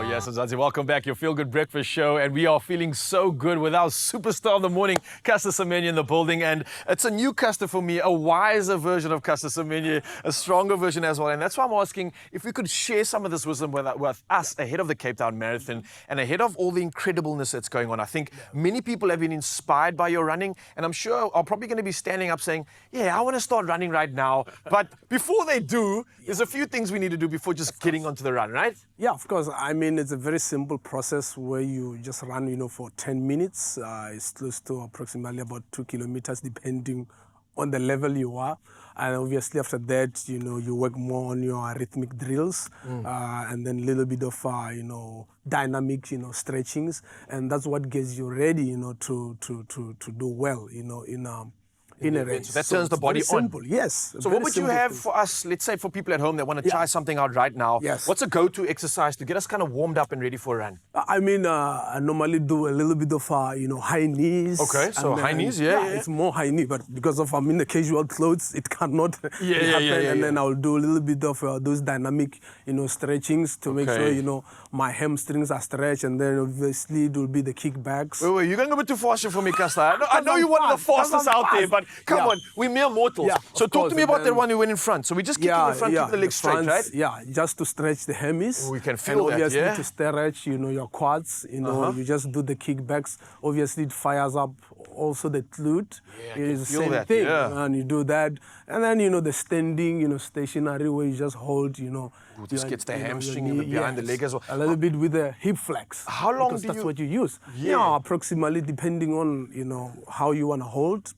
Yes, Mzansi, welcome back. Your Feel Good Breakfast Show, and we are feeling so good with our superstar of the morning, Caster Semenya, in the building. And it's a new Caster for me, a wiser version of Caster Semenya, a stronger version as well. And that's why I'm asking if we could share some of this wisdom with us ahead of the Cape Town Marathon and ahead of all the incredibleness that's going on. I think many people have been inspired by your running, and I'm sure are probably going to be standing up saying, yeah, I want to start running right now. But before they do, there's a few things we need to do before just getting onto the run, right? Yeah, of course. I mean, it's a very simple process where you just run, for 10 minutes. It's close to approximately about 2 kilometers, depending on the level you are. And obviously after that, you work more on your rhythmic drills and then a little bit of, dynamic, stretchings. And that's what gets you ready, to do well, in a race. That turns the body on. Simple, yes. So what would you have for us, let's say for people at home that want to try something out right now? Yes. What's a go-to exercise to get us kind of warmed up and ready for a run? I mean, I normally do a little bit of, high knees. Okay, so high knees, yeah. It's more high knee, but because of I'm in the casual clothes, it cannot happen. Yeah. And then I'll do a little bit of those dynamic, stretchings to make sure, my hamstrings are stretched, and then obviously it will be the kickbacks. Wait, you're going a bit too fast for me, Caster. I know you're one of the fastest out there, but come on, we're mere mortals. Yeah, so talk to me about that one who went in front. So we just kick in the front, keep the legs straight, right? Yeah, just to stretch the hemis. We can feel and obviously that, to stretch, your quads. You just do the kickbacks. Obviously, it fires up also the glute. Yeah, it is the same thing, and you do that. And then the standing, stationary where you just hold, This gets the hamstring and the behind the leg as well. A little bit with the hip flex. How long because do that's you... what you use. Yeah, approximately depending on, how you want to hold.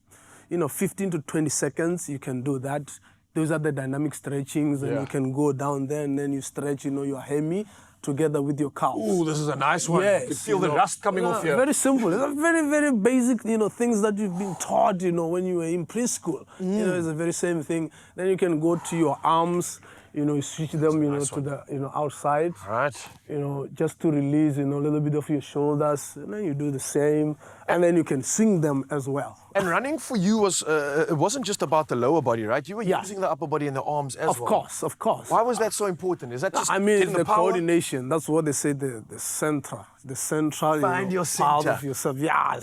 15 to 20 seconds, you can do that. Those are the dynamic stretchings, and you can go down there and then you stretch, your hemi together with your calves. Ooh, this is a nice one. Yes, you can feel the rust coming off here. Very simple. It's a very, very basic, things that you've been taught, when you were in preschool. It's the very same thing. Then you can go to your arms, you switch them, to the, outside. All right. Just to release, a little bit of your shoulders, and then you do the same, and then you can swing them as well. And running for you was, it wasn't just about the lower body, right? You were using the upper body and the arms as well. Of course. Why was that so important? Is that just it's the power? Coordination. That's what they say, the central. Find your part center. of yourself. Yeah.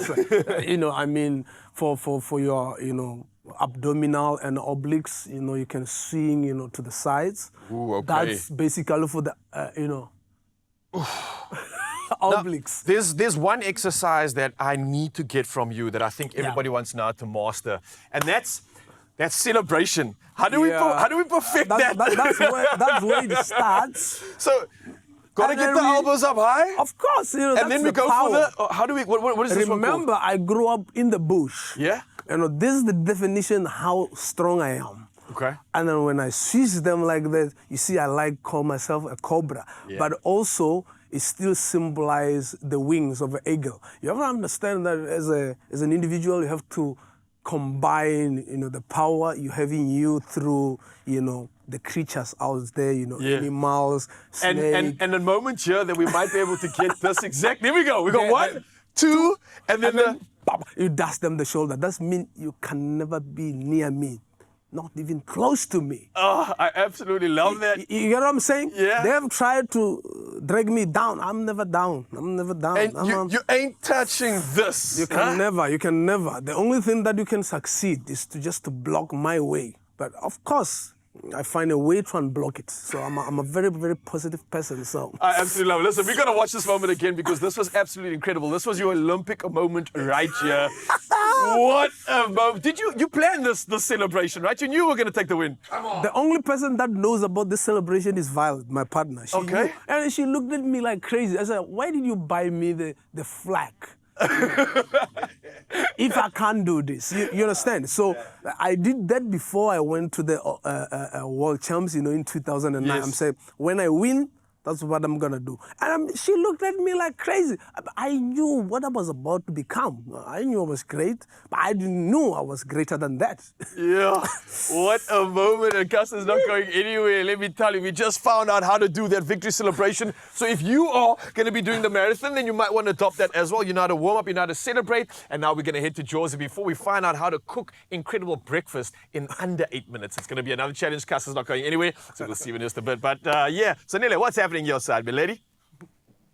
For your, abdominal and obliques, you can swing, to the sides. Ooh, okay. That's basically for the, obliques. Now, there's one exercise that I need to get from you that I think everybody wants now to master, and that's celebration. How do we perfect that? That's where it starts. So, gotta get the elbows up high. Of course, and then we go power. for the. How do we? What is this one called? Remember, I grew up in the bush. Yeah. This is the definition how strong I am. Okay. And then when I switch them like that, you see, I call myself a cobra. Yeah. But also, it still symbolizes the wings of an eagle. You have to understand that as an individual, you have to combine, the power you have in you through, the creatures out there, animals, snakes. And the moment here that we might be able to get this exact. Here we go. We got 1, 2, and then you dust them the shoulder. That means you can never be near me. Not even close to me. Oh, I absolutely love that. You get what I'm saying? Yeah. They have tried to drag me down. I'm never down. And you ain't touching this. You can never. The only thing that you can succeed is to block my way. But of course, I find a way to unblock it. So I'm a very, very positive person. So I absolutely love it. Listen, we're going to watch this moment again because this was absolutely incredible. This was your Olympic moment right here. What a moment. Did you plan this celebration, right? You knew we were going to take the win. Come on. The only person that knows about this celebration is Violet, my partner. She knew, and she looked at me like crazy. I said, why did you buy me the flag? If I can't do this, you understand? So I did that before I went to the World Champs, in 2009. I'm saying, when I win, that's what I'm going to do. And she looked at me like crazy. I knew what I was about to become. I knew I was great, but I didn't know I was greater than that. Yeah, what a moment. And Caster's not going anywhere. Let me tell you, we just found out how to do that victory celebration. So if you are going to be doing the marathon, then you might want to adopt that as well. You know how to warm up, you know how to celebrate. And now we're going to head to Jaws. And before we find out how to cook incredible breakfast in under 8 minutes, it's going to be another challenge. Caster's not going anywhere. So we'll see you in just a bit. But so Nele, what's happening your side, my lady?